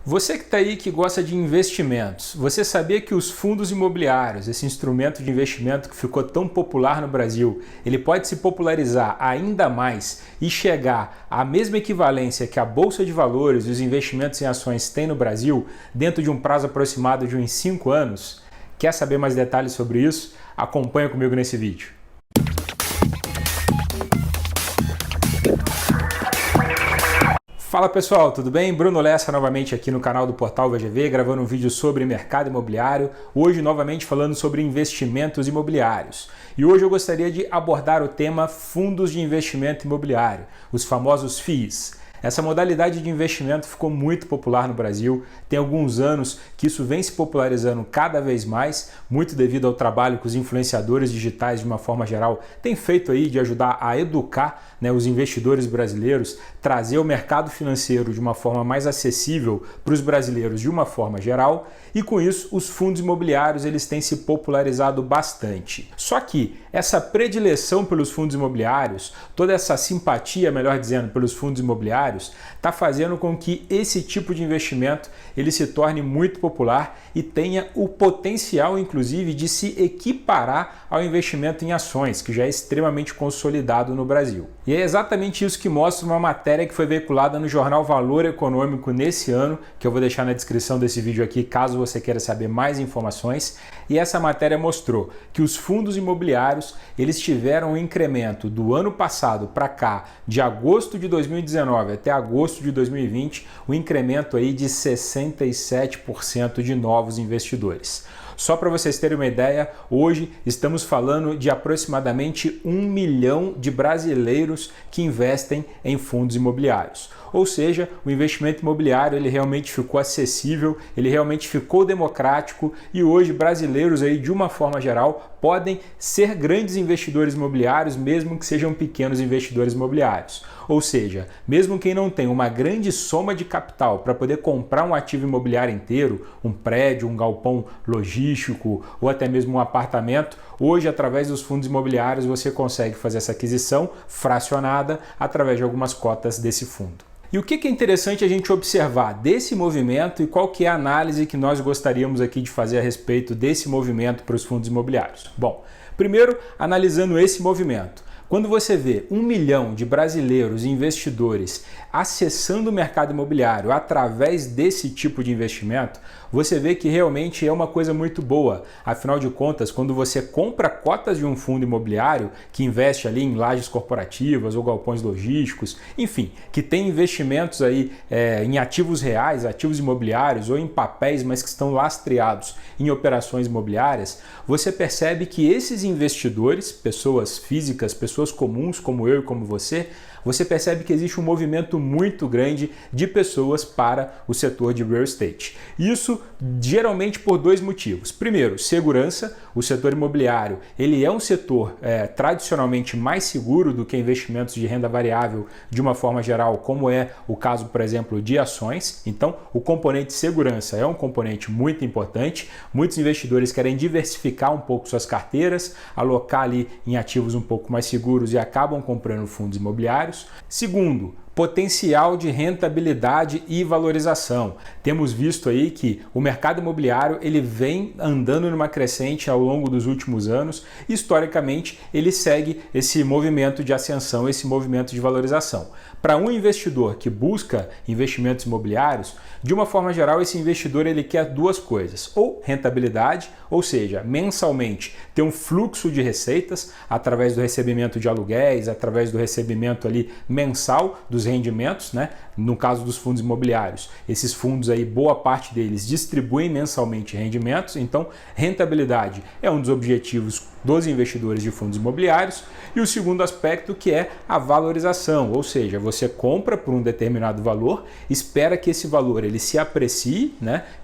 Você que está aí que gosta de investimentos, você sabia que os fundos imobiliários, esse instrumento de investimento que ficou tão popular no Brasil, ele pode se popularizar ainda mais e chegar à mesma equivalência que a Bolsa de Valores e os investimentos em ações têm no Brasil dentro de um prazo aproximado de uns 5 anos? Quer saber mais detalhes sobre isso? Acompanha comigo nesse vídeo. Fala pessoal, tudo bem? Bruno Lessa novamente aqui no canal do Portal VGV, gravando um vídeo sobre mercado imobiliário, hoje novamente falando sobre investimentos imobiliários. E hoje eu gostaria de abordar o tema fundos de investimento imobiliário, os famosos FIIs. Essa modalidade de investimento ficou muito popular no Brasil, tem alguns anos que isso vem se popularizando cada vez mais, muito devido ao trabalho que os influenciadores digitais de uma forma geral têm feito aí de ajudar a educar os investidores brasileiros, trazer o mercado financeiro de uma forma mais acessível para os brasileiros de uma forma geral, e com isso os fundos imobiliários eles têm se popularizado bastante. Só que essa predileção pelos fundos imobiliários, toda essa simpatia, melhor dizendo, pelos fundos imobiliários, está fazendo com que esse tipo de investimento ele se torne muito popular e tenha o potencial, inclusive, de se equiparar ao investimento em ações, que já é extremamente consolidado no Brasil. E é exatamente isso que mostra uma matéria que foi veiculada no jornal Valor Econômico nesse ano, que eu vou deixar na descrição desse vídeo aqui, caso você queira saber mais informações. E essa matéria mostrou que os fundos imobiliários eles tiveram um incremento do ano passado para cá, de agosto de 2019 até agosto de 2020, um incremento aí de 67% de novos investidores. Só para vocês terem uma ideia, hoje estamos falando de aproximadamente 1 milhão de brasileiros que investem em fundos imobiliários. Ou seja, o investimento imobiliário ele realmente ficou acessível, ele realmente ficou democrático e hoje brasileiros aí de uma forma geral podem ser grandes investidores imobiliários, mesmo que sejam pequenos investidores imobiliários. Ou seja, mesmo quem não tem uma grande soma de capital para poder comprar um ativo imobiliário inteiro, um prédio, um galpão logístico ou até mesmo um apartamento, hoje através dos fundos imobiliários você consegue fazer essa aquisição fracionada através de algumas cotas desse fundo. E o que é interessante a gente observar desse movimento e qual que é a análise que nós gostaríamos aqui de fazer a respeito desse movimento para os fundos imobiliários? Bom, primeiro analisando esse movimento. Quando você vê 1 milhão de brasileiros e investidores acessando o mercado imobiliário através desse tipo de investimento, você vê que realmente é uma coisa muito boa. Afinal de contas, quando você compra cotas de um fundo imobiliário que investe ali em lajes corporativas ou galpões logísticos, enfim, que tem investimentos aí em ativos reais, ativos imobiliários ou em papéis, mas que estão lastreados em operações imobiliárias, você percebe que esses investidores, pessoas físicas, pessoas comuns como eu e como você percebe que existe um movimento muito grande de pessoas para o setor de real estate. Isso geralmente por dois motivos. Primeiro, segurança. O setor imobiliário ele é um setor tradicionalmente mais seguro do que investimentos de renda variável de uma forma geral, como é o caso, por exemplo, de ações. Então, o componente segurança é um componente muito importante. Muitos investidores querem diversificar um pouco suas carteiras, alocar ali em ativos um pouco mais seguros e acabam comprando fundos imobiliários. Segundo, potencial de rentabilidade e valorização. Temos visto aí que o mercado imobiliário ele vem andando numa crescente ao longo dos últimos anos. Historicamente, ele segue esse movimento de ascensão, esse movimento de valorização. Para um investidor que busca investimentos imobiliários, de uma forma geral, esse investidor ele quer duas coisas, ou rentabilidade, ou seja, mensalmente ter um fluxo de receitas através do recebimento de aluguéis, através do recebimento ali mensal dos rendimentos, no caso dos fundos imobiliários. Esses fundos aí, boa parte deles distribuem mensalmente rendimentos, então rentabilidade é um dos objetivos dos investidores de fundos imobiliários. E o segundo aspecto que é a valorização, ou seja, você compra por um determinado valor, espera que esse valor ele se aprecie,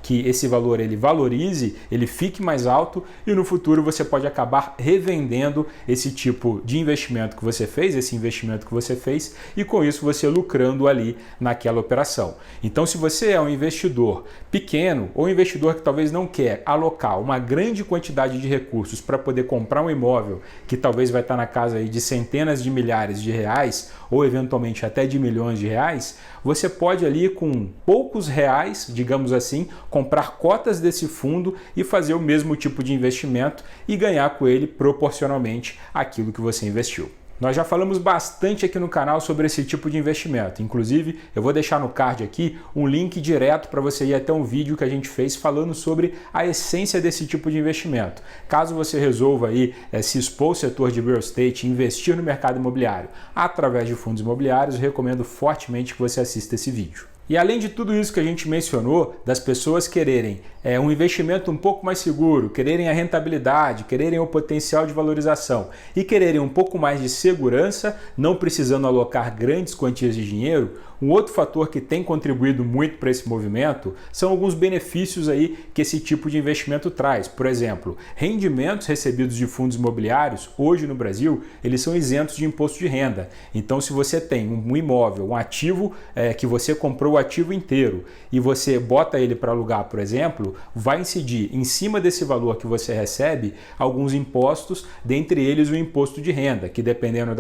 que esse valor ele valorize, ele fique mais alto e no futuro você pode acabar revendendo esse tipo de investimento que você fez, e com isso você lucrando ali naquela operação. Então, se você é um investidor pequeno ou investidor que talvez não quer alocar uma grande quantidade de recursos para poder comprar um imóvel que talvez vai estar na casa aí de centenas de milhares de reais ou eventualmente até até de milhões de reais, você pode ali com poucos reais, digamos assim, comprar cotas desse fundo e fazer o mesmo tipo de investimento e ganhar com ele proporcionalmente aquilo que você investiu. Nós já falamos bastante aqui no canal sobre esse tipo de investimento. Inclusive, eu vou deixar no card aqui um link direto para você ir até um vídeo que a gente fez falando sobre a essência desse tipo de investimento. Caso você resolva aí se expor ao setor de real estate e investir no mercado imobiliário através de fundos imobiliários, eu recomendo fortemente que você assista esse vídeo. E além de tudo isso que a gente mencionou, das pessoas quererem um investimento um pouco mais seguro, quererem a rentabilidade, quererem o potencial de valorização e quererem um pouco mais de segurança, não precisando alocar grandes quantias de dinheiro, um outro fator que tem contribuído muito para esse movimento são alguns benefícios aí que esse tipo de investimento traz. Por exemplo, rendimentos recebidos de fundos imobiliários, hoje no Brasil, eles são isentos de imposto de renda. Então, se você tem um imóvel, um ativo que você comprou o ativo inteiro e você bota ele para alugar, por exemplo, vai incidir em cima desse valor que você recebe alguns impostos, dentre eles o imposto de renda, que dependendo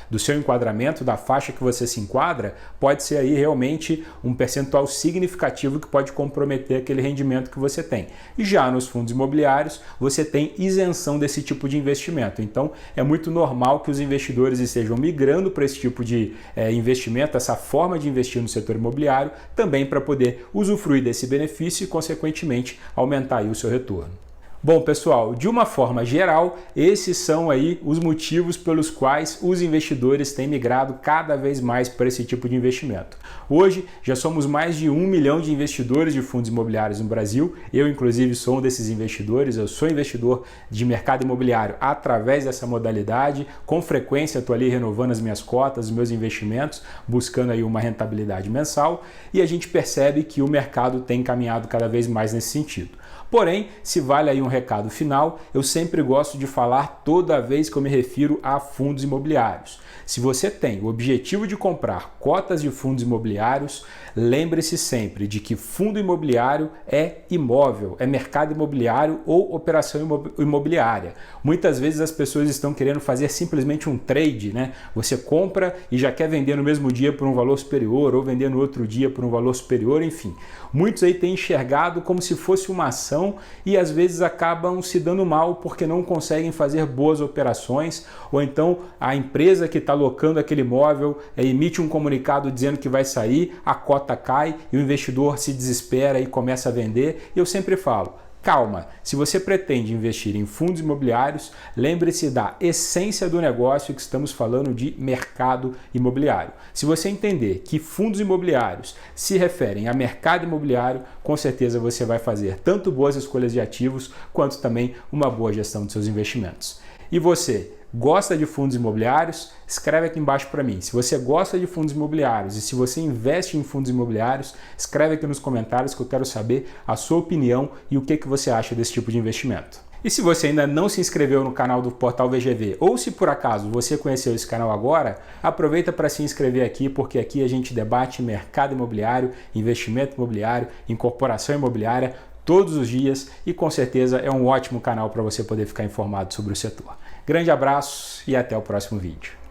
do seu enquadramento, da faixa que você se enquadra, pode ser aí realmente um percentual significativo que pode comprometer aquele rendimento que você tem. E já nos fundos imobiliários, você tem isenção desse tipo de investimento. Então, é muito normal que os investidores estejam migrando para esse tipo de investimento, essa forma de investir no setor imobiliário, também para poder usufruir desse benefício e, consequentemente, aumentar aí o seu retorno. Bom, pessoal, de uma forma geral, esses são aí os motivos pelos quais os investidores têm migrado cada vez mais para esse tipo de investimento. Hoje, já somos mais de 1 milhão de investidores de fundos imobiliários no Brasil. Eu, inclusive, sou um desses investidores. Eu sou investidor de mercado imobiliário através dessa modalidade. Com frequência, estou ali renovando as minhas cotas, os meus investimentos, buscando aí uma rentabilidade mensal. E a gente percebe que o mercado tem caminhado cada vez mais nesse sentido. Porém, se vale aí um recado final, eu sempre gosto de falar toda vez que eu me refiro a fundos imobiliários. Se você tem o objetivo de comprar cotas de fundos imobiliários, lembre-se sempre de que fundo imobiliário é imóvel, é mercado imobiliário ou operação imobiliária. Muitas vezes as pessoas estão querendo fazer simplesmente um trade, né? Você compra e já quer vender no mesmo dia por um valor superior ou vender no outro dia por um valor superior, enfim. Muitos aí têm enxergado como se fosse uma ação e às vezes acabam se dando mal porque não conseguem fazer boas operações, ou então a empresa que está alocando aquele imóvel emite um comunicado dizendo que vai sair, a cota cai e o investidor se desespera e começa a vender. E eu sempre falo, calma, se você pretende investir em fundos imobiliários, lembre-se da essência do negócio que estamos falando de mercado imobiliário. Se você entender que fundos imobiliários se referem a mercado imobiliário, com certeza você vai fazer tanto boas escolhas de ativos, quanto também uma boa gestão de seus investimentos. E você, gosta de fundos imobiliários? Escreve aqui embaixo para mim. Se você gosta de fundos imobiliários e se você investe em fundos imobiliários, escreve aqui nos comentários que eu quero saber a sua opinião e o que você acha desse tipo de investimento. E se você ainda não se inscreveu no canal do Portal VGV ou se por acaso você conheceu esse canal agora, aproveita para se inscrever aqui, porque aqui a gente debate mercado imobiliário, investimento imobiliário, incorporação imobiliária todos os dias e com certeza é um ótimo canal para você poder ficar informado sobre o setor. Grande abraço e até o próximo vídeo.